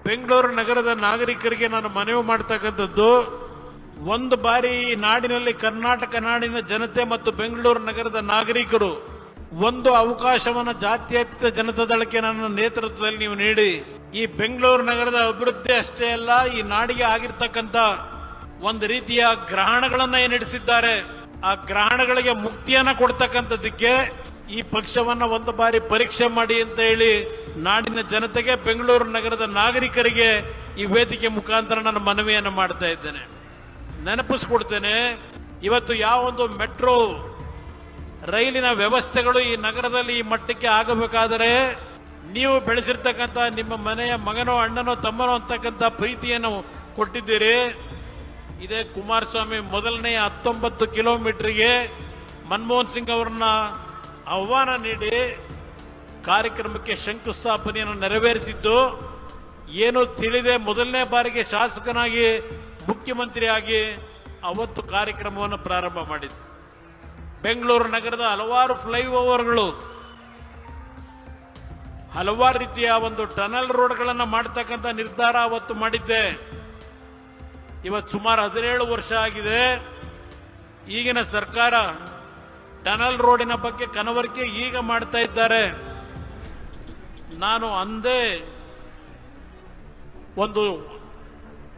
ಬೆಂಗಳೂರು ನಗರದ ನಾಗರಿಕರಿಗೆ ನಾನು ಮನವಿ ಮಾಡ್ತಕ್ಕಂಥದ್ದು, ಒಂದು ಬಾರಿ ಈ ನಾಡಿನಲ್ಲಿ ಕರ್ನಾಟಕ ನಾಡಿನ ಜನತೆ ಮತ್ತು ಬೆಂಗಳೂರು ನಗರದ ನಾಗರಿಕರು ಒಂದು ಅವಕಾಶವನ್ನು ಜಾತ್ಯತೀತ ಜನತಾ ದಳಕ್ಕೆ ನನ್ನ ನೇತೃತ್ವದಲ್ಲಿ ನೀವು ನೀಡಿ ಈ ಬೆಂಗಳೂರು ನಗರದ ಅಭಿವೃದ್ಧಿ ಅಷ್ಟೇ ಅಲ್ಲ, ಈ ನಾಡಿಗೆ ಆಗಿರ್ತಕ್ಕಂಥ ಒಂದು ರೀತಿಯ ಗ್ರಹಣಗಳನ್ನ ಏನಿಡಿಸಿದ್ದಾರೆ ಆ ಗ್ರಹಣಗಳಿಗೆ ಮುಕ್ತಿಯನ್ನ ಕೊಡ್ತಕ್ಕಂಥದ್ದಕ್ಕೆ ಈ ಪಕ್ಷವನ್ನ ಒಂದು ಬಾರಿ ಪರೀಕ್ಷೆ ಮಾಡಿ ಅಂತ ಹೇಳಿ ನಾಡಿನ ಜನತೆಗೆ, ಬೆಂಗಳೂರು ನಗರದ ನಾಗರಿಕರಿಗೆ ಈ ವೇದಿಕೆ ಮುಖಾಂತರ ನಾನು ಮನವಿಯನ್ನು ಮಾಡ್ತಾ ಇದ್ದೇನೆ. ನೆನಪಿಸ್ಕೊಡ್ತೇನೆ, ಇವತ್ತು ಯಾವೊಂದು ಮೆಟ್ರೋ ರೈಲಿನ ವ್ಯವಸ್ಥೆಗಳು ಈ ನಗರದಲ್ಲಿ ಈ ಮಟ್ಟಕ್ಕೆ ಆಗಬೇಕಾದರೆ ನೀವು ಬೆಳೆಸಿರ್ತಕ್ಕಂಥ ನಿಮ್ಮ ಮನೆಯ ಮಗನೋ ಅಣ್ಣನೋ ತಮ್ಮನೋ ಅಂತಕ್ಕಂಥ ಪ್ರೀತಿಯನ್ನು ಕೊಟ್ಟಿದ್ದೀರಿ. ಇದೇ ಕುಮಾರಸ್ವಾಮಿ ಮೊದಲನೇ 19 ಕಿಲೋಮೀಟರ್ಗೆ ಮನಮೋಹನ್ ಸಿಂಗ್ ಅವರನ್ನ ಆಹ್ವಾನ ನೀಡಿ ಕಾರ್ಯಕ್ರಮಕ್ಕೆ ಶಂಕುಸ್ಥಾಪನೆಯನ್ನು ನೆರವೇರಿಸಿದ್ದು ಏನು ತಿಳಿದೆ ಮೊದಲನೇ ಬಾರಿಗೆ ಶಾಸಕನಾಗಿ ಮುಖ್ಯಮಂತ್ರಿಯಾಗಿ ಅವತ್ತು ಕಾರ್ಯಕ್ರಮವನ್ನು ಪ್ರಾರಂಭ ಮಾಡಿದ್ದು. ಬೆಂಗಳೂರು ನಗರದ ಹಲವಾರು ಫ್ಲೈಓವರ್ಗಳು, ಹಲವಾರು ರೀತಿಯ ಒಂದು ಟನಲ್ ರೋಡ್ಗಳನ್ನು ಮಾಡತಕ್ಕಂಥ ನಿರ್ಧಾರ ಅವತ್ತು ಮಾಡಿದ್ದೆ. ಇವತ್ತು ಸುಮಾರು 17 ವರ್ಷ ಆಗಿದೆ. ಈಗಿನ ಸರ್ಕಾರ ಟನಲ್ ರೋಡಿನ ಬಗ್ಗೆ ಕನವರಿಕೆ ಈಗ ಮಾಡ್ತಾ ಇದ್ದಾರೆ. ನಾನು ಅಂದೇ ಒಂದು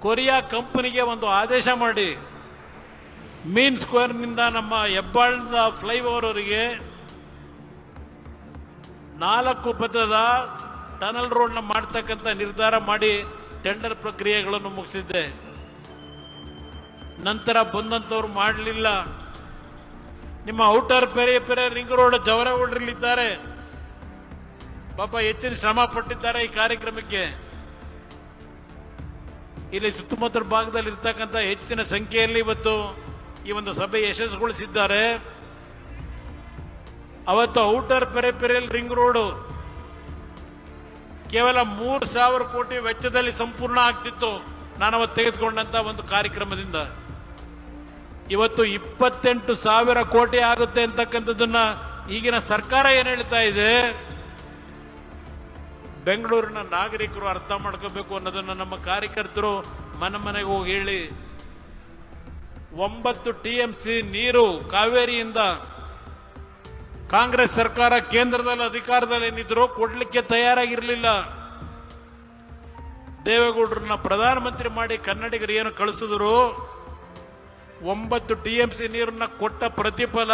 ಕೊರಿಯಾ ಕಂಪನಿಗೆ ಒಂದು ಆದೇಶ ಮಾಡಿ ಮೀನ್ ಸ್ಕ್ವೇರ್ನಿಂದ ನಮ್ಮ ಹೆಬ್ಬಾಳದ ಫ್ಲೈಓವರ್ವರೆಗೆ 4 ಪಥದ ಟನಲ್ ರೋಡ್ನ ಮಾಡತಕ್ಕಂಥ ನಿರ್ಧಾರ ಮಾಡಿ ಟೆಂಡರ್ ಪ್ರಕ್ರಿಯೆಗಳನ್ನು ಮುಗಿಸಿದ್ದೆ. ನಂತರ ಬಂದಂತವ್ರು ಮಾಡಲಿಲ್ಲ. ನಿಮ್ಮ ಔಟರ್ ಪೆರೆ ರಿಂಗ್ ರೋಡ್ ಜವರಗೌಡರಲ್ಲಿದ್ದಾರೆ, ಪಾಪ ಹೆಚ್ಚಿನ ಶ್ರಮ ಪಟ್ಟಿದ್ದಾರೆ ಈ ಕಾರ್ಯಕ್ರಮಕ್ಕೆ. ಇಲ್ಲಿ ಸುತ್ತಮುತ್ತಲ ಭಾಗದಲ್ಲಿ ಇರ್ತಕ್ಕಂಥ ಹೆಚ್ಚಿನ ಸಂಖ್ಯೆಯಲ್ಲಿ ಇವತ್ತು ಈ ಒಂದು ಸಭೆ ಯಶಸ್ಸುಗೊಳಿಸಿದ್ದಾರೆ. ಅವತ್ತು ಔಟರ್ ಪೆರೆ ರಿಂಗ್ ರೋಡ್ ಕೇವಲ 3,000 ಕೋಟಿ ವೆಚ್ಚದಲ್ಲಿ ಸಂಪೂರ್ಣ ಆಗ್ತಿತ್ತು ನಾನು ಅವತ್ತು ತೆಗೆದುಕೊಂಡಂತ ಒಂದು ಕಾರ್ಯಕ್ರಮದಿಂದ. ಇವತ್ತು 28,000 ಕೋಟಿ ಆಗುತ್ತೆ ಅಂತಕ್ಕಂಥದ್ದನ್ನ ಈಗಿನ ಸರ್ಕಾರ ಏನ್ ಹೇಳ್ತಾ ಇದೆ, ಬೆಂಗಳೂರಿನ ನಾಗರಿಕರು ಅರ್ಥ ಮಾಡ್ಕೋಬೇಕು ಅನ್ನೋದನ್ನ ನಮ್ಮ ಕಾರ್ಯಕರ್ತರು ಮನೆಗೆ ಹೋಗಿ ಹೇಳಿ. 9 TMC ನೀರು ಕಾವೇರಿಯಿಂದ ಕಾಂಗ್ರೆಸ್ ಸರ್ಕಾರ ಕೇಂದ್ರದಲ್ಲಿ ಅಧಿಕಾರದಲ್ಲಿ ಏನಿದ್ರು ಕೊಡ್ಲಿಕ್ಕೆ ತಯಾರಾಗಿರ್ಲಿಲ್ಲ. ದೇವೇಗೌಡರನ್ನ ಪ್ರಧಾನಮಂತ್ರಿ ಮಾಡಿ ಕನ್ನಡಿಗರು ಏನು ಕಳಿಸಿದ್ರು, 9 TMC ನೀರನ್ನ ಕೊಟ್ಟ ಪ್ರತಿಫಲ